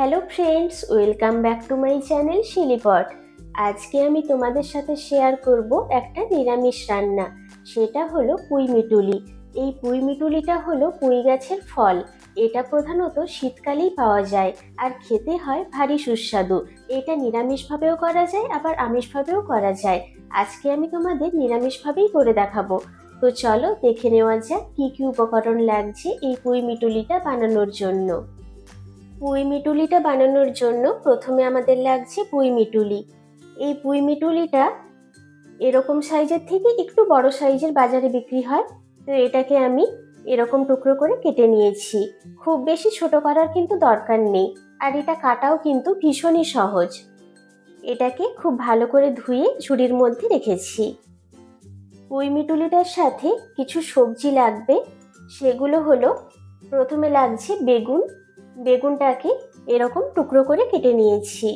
Hello friends, welcome back to my channel শিলিপট। আজকে আমি তোমাদের সাথে শেয়ার করব একটা নিরামিষ রান্না। সেটা হলো পুঁই মিটুলি। এই পুঁই মিটুলিটা হলো পুঁই গাছের ফল। এটা প্রধানত শীতকালেই পাওয়া যায় আর খেতে হয় ভারী সুস্বাদু। এটা নিরামিষভাবেও করা যায়, আবার আমিষভাবেও করা যায়। আজকে আমি তোমাদের নিরামিষভাবেই করে দেখাবো। তো চলো দেখে নেওয়া যাক কি কি উপকরণ লাগছে এই পুঁই মিটুলিটা বানানোর জন্য। পুঁই মিটুলিটা বানানোর জন্য প্রথমে আমাদের লাগছে পুঁই মিটুলি। এই পুঁই মিটুলিটা এরকম সাইজের থেকে একটু বড় সাইজের বাজারে বিক্রি হয়। তো এটাকে আমি এরকম টুকরো করে কেটে নিয়েছি। খুব বেশি ছোট করার কিন্তু দরকার নেই, আর এটা কাটাও কিন্তু ভীষণই সহজ। এটাকে খুব ভালো করে ধুয়ে ঝুড়ির মধ্যে রেখেছি। পুঁই মিটুলিটার সাথে কিছু সবজি লাগবে। সেগুলো হলো, প্রথমে লাগছে বেগুন। বেগুনটাকে এরকম টুকরো করে কেটে নিয়েছি।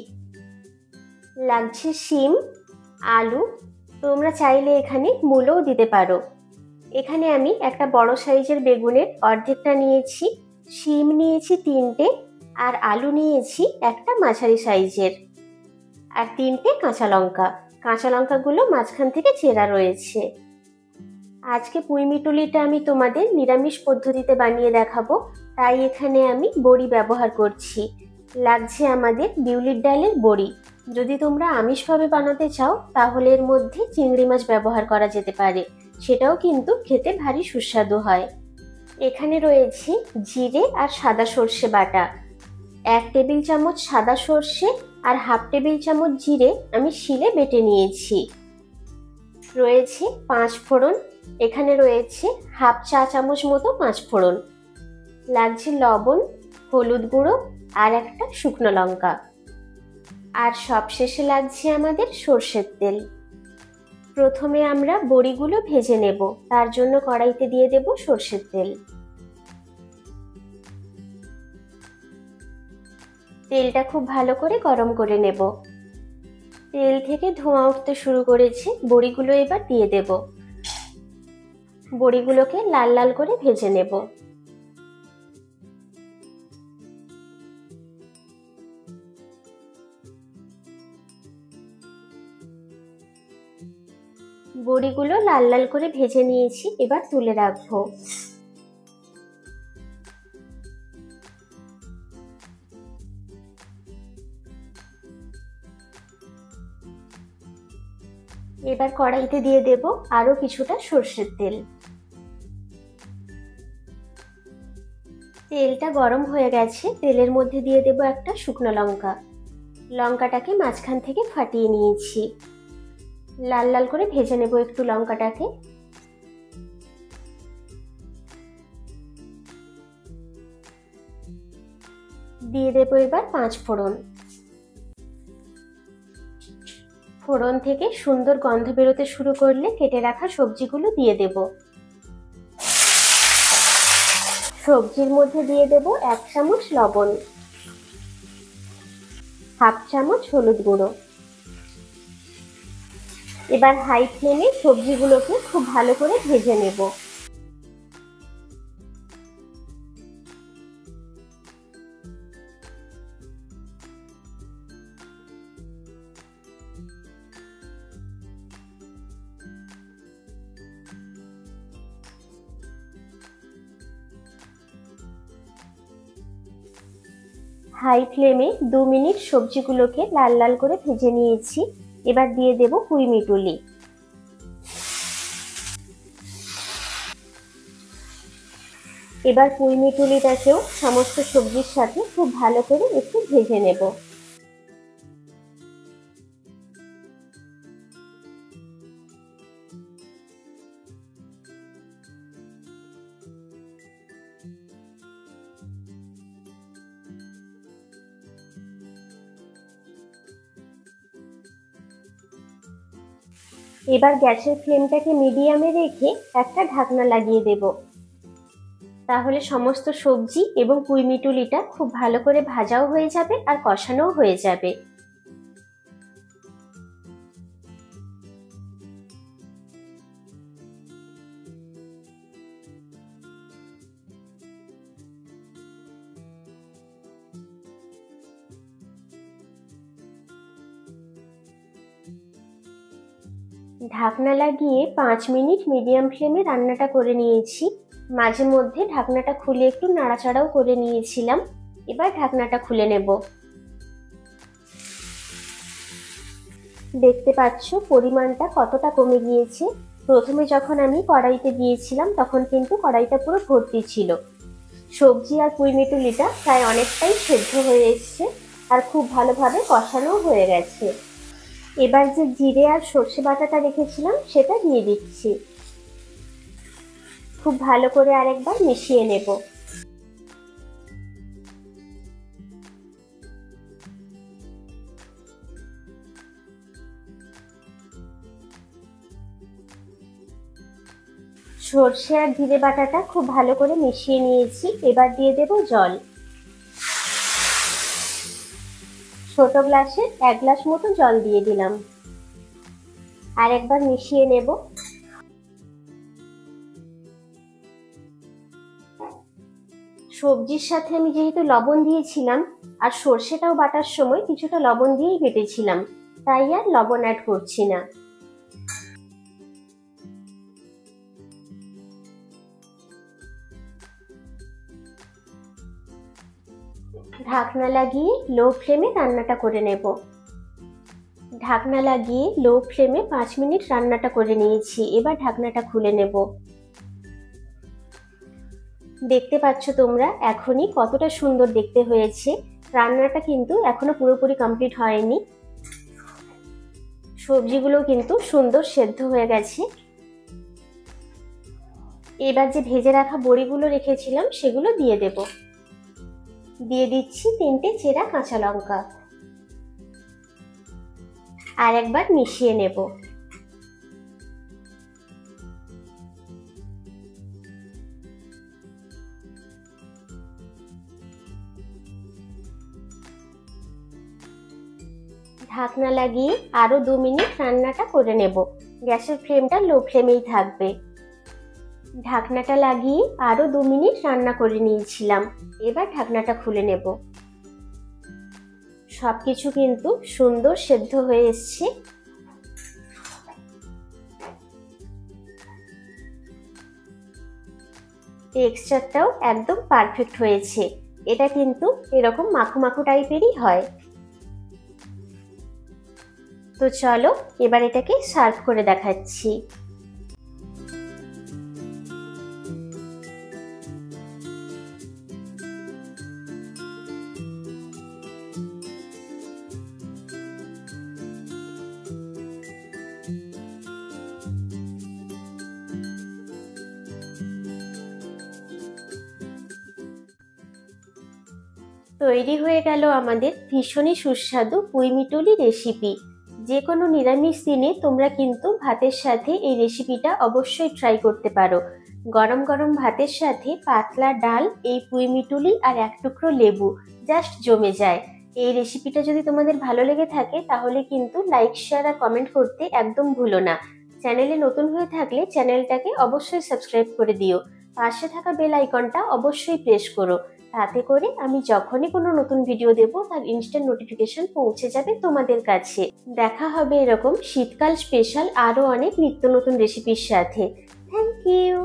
লাগছে শিম, আলু। তোমরা চাইলে এখানে মূলও দিতে পারো। এখানে আমি একটা বড় সাইজের বেগুনের অর্ধেকটা নিয়েছি, শিম নিয়েছি 3টে, আর আলু নিয়েছি একটা মাঝারি সাইজের, আর 3টে কাঁচা লঙ্কা। কাঁচা লঙ্কাগুলো মাঝখান থেকে চেরা রয়েছে। আজকে পুঁই মিটুলিটা আমি তোমাদের নিরামিষ পদ্ধতিতে বানিয়ে দেখাবো, তাই এখানে আমি বড়ি ব্যবহার করছি। লাগছে আমাদের বিউলির ডালের বড়ি। যদি তোমরা আমিষভাবে বানাতে চাও তাহলে এর মধ্যে চিংড়ি মাছ ব্যবহার করা যেতে পারে, সেটাও কিন্তু খেতে ভারী সুস্বাদু হয়। এখানে রয়েছে জিরে আর সাদা সর্ষে বাটা। 1 টেবিল চামচ সাদা সর্ষে আর হাফ টেবিল চামচ জিরে আমি শিলে বেটে নিয়েছি। রয়েছে 5 ফোড়ন। এখানে রয়েছে হাফ চা চামচ মতো 5 ফোড়ন। লাগছে লবণ, হলুদ গুঁড়ো আর একটা শুকনো লঙ্কা। আর সবশেষে লাগছে আমাদের সর্ষের তেল। প্রথমে আমরা বড়িগুলো ভেজে নেব, তার জন্য কড়াইতে দিয়ে দেব সর্ষের তেল। তেলটা খুব ভালো করে গরম করে নেব। তেল থেকে ধোঁয়া উঠতে শুরু করেছে, বড়িগুলো এবার দিয়ে দেব। বড়িগুলোকে লাল লাল করে ভেজে নেব। বড়িগুলো লাল লাল করে ভেজে নিয়েছি, এবার তুলে রাখবো। এবার কড়াইতে দিয়ে দেব আরো কিছুটা সর্ষের তেল। তেলটা গরম হয়ে গেছে, তেলের মধ্যে দিয়ে দেব একটা শুকনো লঙ্কা। লঙ্কাটাকে মাঝখান থেকে ফাটিয়ে নিয়েছি। লাল লাল করে ভেজে নেব একটু লঙ্কাটাকে। দিয়ে দেব এবার 5 ফোড়ন। ফোড়ন থেকে সুন্দর গন্ধ বেরোতে শুরু করলে কেটে রাখা সবজিগুলো দিয়ে দেব। সবজির মধ্যে দিয়ে দেব 1 চামচ লবণ, হাফ চামচ হলুদ গুঁড়ো। এবার হাই ফ্লেমে সবজিগুলোকে খুব ভালো করে ভেজে নেব। হাই ফ্লেমে 2 মিনিট সবজিগুলোকে লাল লাল করে ভেজে নিয়েছি। এবার দিয়ে দেব পুঁই মিটুলি। এবার পুঁই মিটুলিটাকেও সমস্ত সবজির সাথে খুব ভালো করে একটু ভেজে নেব। এবার গ্যাসের ফ্লেমটাকে মিডিয়ামে রেখে একটা ঢাকনা লাগিয়ে দেব। তাহলে সমস্ত সবজি এবং পুঁই মিটুলিটা খুব ভালো করে ভাজাও হয়ে যাবে আর কষানোও হয়ে যাবে। ঢাকনা লাগিয়ে 5 মিনিট মিডিয়াম ফ্লেমে রান্নাটা করে নিয়েছি। মাঝে মধ্যে ঢাকনাটা খুলে একটু নাড়াচাড়াও করে নিয়েছিলাম। এবার ঢাকনাটা খুলে নেব। দেখতে পাচ্ছ পরিমাণটা কতটা কমে গিয়েছে। প্রথমে যখন আমি কড়াইতে দিয়েছিলাম তখন কিন্তু কড়াইটা পুরো ভর্তি ছিল। সবজি আর পুঁই মিটুলিটা প্রায় অনেকটাই সেদ্ধ হয়ে এসছে আর খুব ভালোভাবে কষানো হয়ে গেছে। এবার যে জিরে আর সর্ষে বাটাটা রেখেছিলাম সেটা দিয়ে দিচ্ছি। খুব ভালো করে আরেকবার মিশিয়ে নেব। সর্ষে আর জিরে বাটাটা খুব ভালো করে মিশিয়ে নিয়েছি। এবার দিয়ে দেব জল। ছোট গ্লাসে 1 গ্লাস মতো জল দিয়ে দিলাম। আর একবার মিশিয়ে নেব। সবজির সাথে আমি যেহেতু লবণ দিয়েছিলাম আর সর্ষেটাও বাটার সময় কিছুটা লবণ দিয়েই বেটেছিলাম, তাই আর লবণ অ্যাড করছি না। ঢাকনা লাগিয়ে লো ফ্লেমে রান্নাটা করে নেব। ঢাকনা লাগিয়ে লো ফ্লেমে 5 মিনিট রান্নাটা করে নিয়েছি। এবার ঢাকনাটা খুলে নেব। দেখতে পাচ্ছ তোমরা এখনই কতটা সুন্দর দেখতে হয়েছে। রান্নাটা কিন্তু এখনো পুরোপুরি কমপ্লিট হয়নি। সবজিগুলো কিন্তু সুন্দর সেদ্ধ হয়ে গেছে। এবার যে ভেজে রাখা বড়িগুলো রেখেছিলাম সেগুলো দিয়ে দেব। দিয়ে দিচ্ছি 3টে চেরা কাঁচা লঙ্কা। আর একবার মিশিয়ে নেব। ঢাকনা লাগিয়ে আরো 2 মিনিট রান্নাটা করে নেব। গ্যাসের ফ্লেমটা লো ফ্লেমেই থাকবে। ঢাকনাটা লাগিয়ে আরো 2 মিনিট রান্না করে নিয়েছিলাম। এবার ঢাকনাটা খুলে নেব। সবকিছু কিন্তু সুন্দর সেদ্ধ হয়ে এসছে। টেক্সচারটাও একদম পারফেক্ট হয়েছে। এটা কিন্তু এরকম মাখো মাখো টাইপেরই হয়। তো চলো এবার এটাকে সার্ভ করে দেখাচ্ছি। তৈরি হয়ে গেল আমাদের ভীষণই সুস্বাদু পুঁই মিটুলি রেসিপি। যে কোনো নিরামিষ দিনে তোমরা কিন্তু ভাতের সাথে এই রেসিপিটা অবশ্যই ট্রাই করতে পারো। গরম গরম ভাতের সাথে পাতলা ডাল, এই পুঁই মিটুলি আর 1 টুকরো লেবু জাস্ট জমে যায়। এই রেসিপিটা যদি তোমাদের ভালো লেগে থাকে তাহলে কিন্তু লাইক, শেয়ার আর কমেন্ট করতে একদম ভুলো না। চ্যানেলে নতুন হয়ে থাকলে চ্যানেলটাকে অবশ্যই সাবস্ক্রাইব করে দিও। পাশে থাকা বেল আইকনটা অবশ্যই প্রেস করো। তাতে করে আমি যখনই কোনো নতুন ভিডিও দেব তার ইনস্ট্যান্ট নোটিফিকেশন পৌঁছে যাবে তোমাদের কাছে। দেখা হবে এরকম শীতকাল স্পেশাল আরো অনেক নিত্য নতুন রেসিপির সাথে। Thank you.